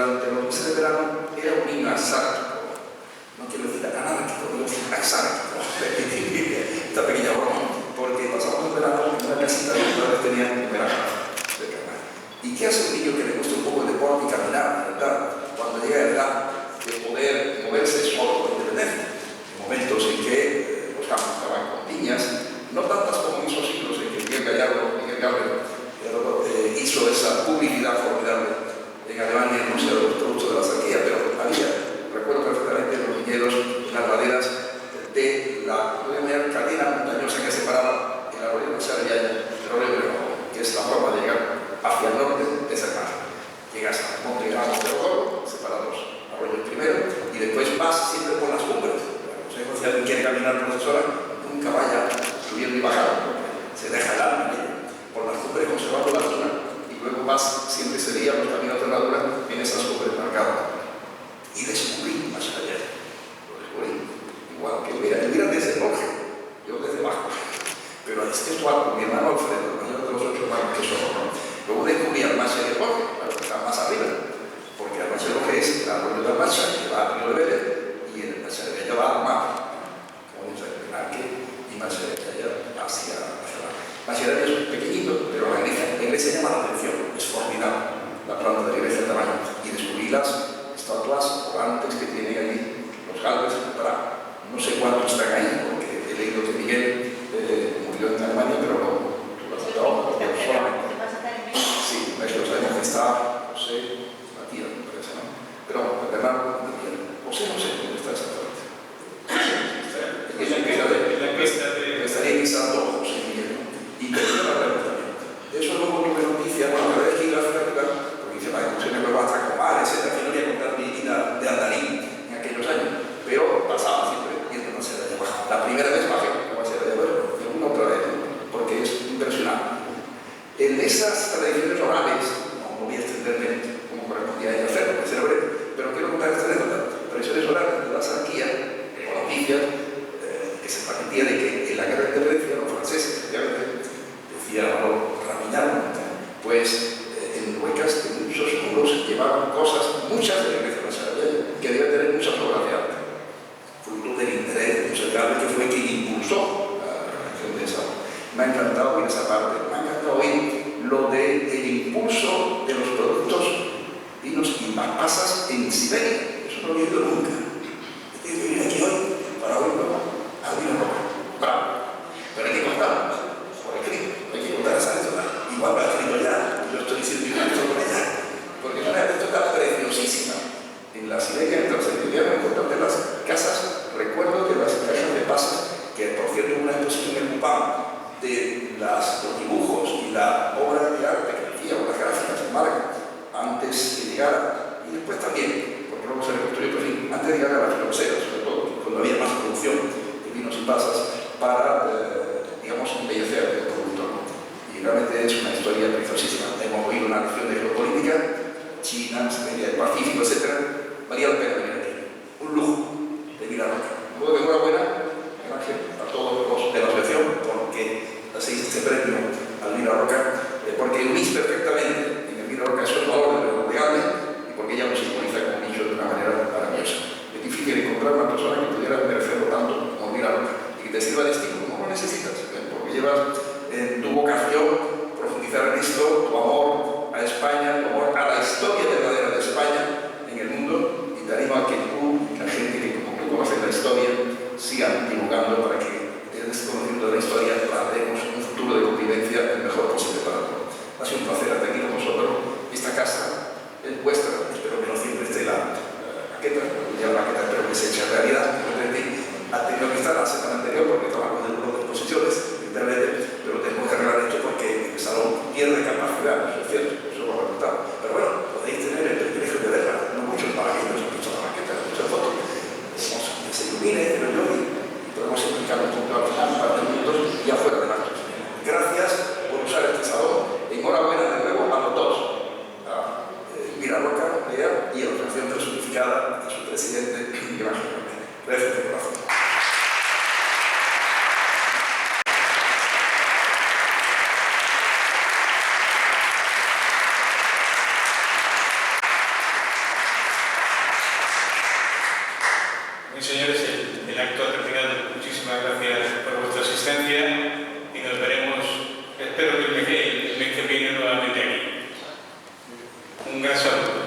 E: durante los meses de verano era un niño asárquico. No quiero decir anárquico, digo asárquico. Esta pequeña broma, porque pasábamos el verano en una casita que mis padres tenían en Veracruz, cerca de Málaga. ¿Y qué hace un niño que le gusta un poco el deporte y caminar, ¿verdad? Cuando llega a la edad de poder moverse solo con independencia? En momentos en que los campos estaban con piñas, no tantas como en esos siglos en que Miguel Gallardo hizo esa publicidad formidable en Alemania en Rusia de los productos de la sequía, pero había, recuerdo perfectamente, los viñedos, las laderas de la cadena montañosa que separaba el arroyo de Sarrialla del arroyo de León, que es la forma de llegar hacia el norte de esa mar. Llegas al monte Gramo de Oro, separados arroyos primero, y después vas siempre por las cumbres. Si alguien quiere caminar por esa zona, nunca vaya subiendo y bajando, se deja el alma por las cumbres conservando la zona, y luego vas, siempre se veían los caminos de herradura en esas cumbres marcadas. Y descubrí más allá, lo descubrí, igual que el Mira desde el norte, yo desde abajo, pero es que esto algo, mi hermano Alfredo, el mayor de los 8 hermanos que somos, ¿no? Luego descubrí al Macha y el Jorge, claro que está más arriba, porque el Macha y el Jorge es el arroyo del Macha, que va a Río de Vélez, y el Macha de Bella va al mar, como dice el Arque, y Macha de Bella hacia la mar. Macha de Bella es pequeñito, pero la iglesia llama la atención, es formidable la planta de la iglesia de tamaño, y descubrí las estatuas orantes que tienen allí los galves para no sé cuántos están ahí, porque he leído que Miguel murió en Alemania, pero no, tú lo has notado, solamente. Sí, lo sabemos que está José Matías, me parece, ¿no? Pero Bernardo Miguel, José no sé dónde está exactamente. Estaría quizás José Miguel, ¿no? Y tercero la pregunta también. Eso luego tuve noticia, bueno, la verdad es que porque dice, vaya, José me va a tracomar, etc. Que no voy a contar mi vida de andarín en aquellos años, pero pasaba siempre yendo a una seda de abajo. La primera vez bajé a una seda de abajo, y una otra vez, porque es impresionante. En esas tradiciones orales, no voy a extenderme como correspondía a hacerlo, que será breve, pero quiero contar esta anécdota. Tradiciones orales de la Sarquía, con noticias, que se transmitía de que en la guerra de independencia, los franceses, efectivamente, decía Ramiñán, pues en huecas de muchos muros llevaban cosas, muchas de la iglesia de Sarrialla, que debían tener muchas obras de arte, fruto del interés de José Galvez, que fue quien impulsó la realización de esa. Me ha encantado oír esa parte, me ha encantado oír lo del impulso de los productos vinos y pasas en Siberia. Eso no lo he oído nunca. Tengo que venir aquí hoy para oírlo al vino rojo. Bravo. Pero hay que contarlo por escrito, hay que contar esa anécdota. Igual va escrito ya, yo estoy diciendo esto con ella, porque es una anécdota preciosísima. En la Siberia, entonces, yo me encuentro de las casas, recuerdo de las cajas de pasas, que por cierto en una exposición en Cupán, de los dibujos y la obra de arte que hacía, o las gráficas en Málaga, antes de llegar, y después también, porque luego se reconstruyó, pero sí, antes de llegar a las filoxeras, sobre todo, cuando había más producción de vinos y pasas, para, digamos, embellecer el producto. Y realmente es una historia preciosísima. Hemos oído una lección de geopolítica, China, Siberia, el Pacífico, etc. Valía la pena venir aquí. Un lujo de Mira Roca. Luego de enhorabuena, Ángel, a todos los de la asociación, porque hacéis este premio al Mira Roca, porque unís perfectamente en el Mira Roca esos valores de lo legal y porque ella nos simboliza como nicho de una manera maravillosa. Es difícil encontrar una persona que pudiera merecerlo tanto como Mira Roca y que te sirva de estilo, no lo necesitas, porque llevas en tu vocación profundizar en esto, tu amor a España, tu amor a la historia verdadera de España en el mundo, y te animo a que tú, la gente que como tú conoces la historia, sigan divulgando para que desde este conocimiento de la historia planteemos un futuro de convivencia el mejor posible para todos. Ha sido un placer estar aquí con vosotros. Esta casa es vuestra, espero que no siempre esté la maqueta, ya la maqueta espero que se eche realidad. Ha tenido que estar la semana anterior porque trabajamos en unas exposiciones de internet, pero tenemos que arreglar esto porque el salón pierde capacidad, eso es cierto, eso lo ha resultado. Pero bueno, podéis tener el privilegio de verla, no muchos para que no se mucho la maqueta, muchas fotos. Que se ilumine, pero yo y podemos explicar un punto al final, un par de minutos y afuera de actos. Gracias por usar este salón. Enhorabuena de nuevo a los dos, a Mira Roca, Lea, y a la Asociación Personificada, a su presidente, Gracias. Gracias de corazón.
A: gran saludo.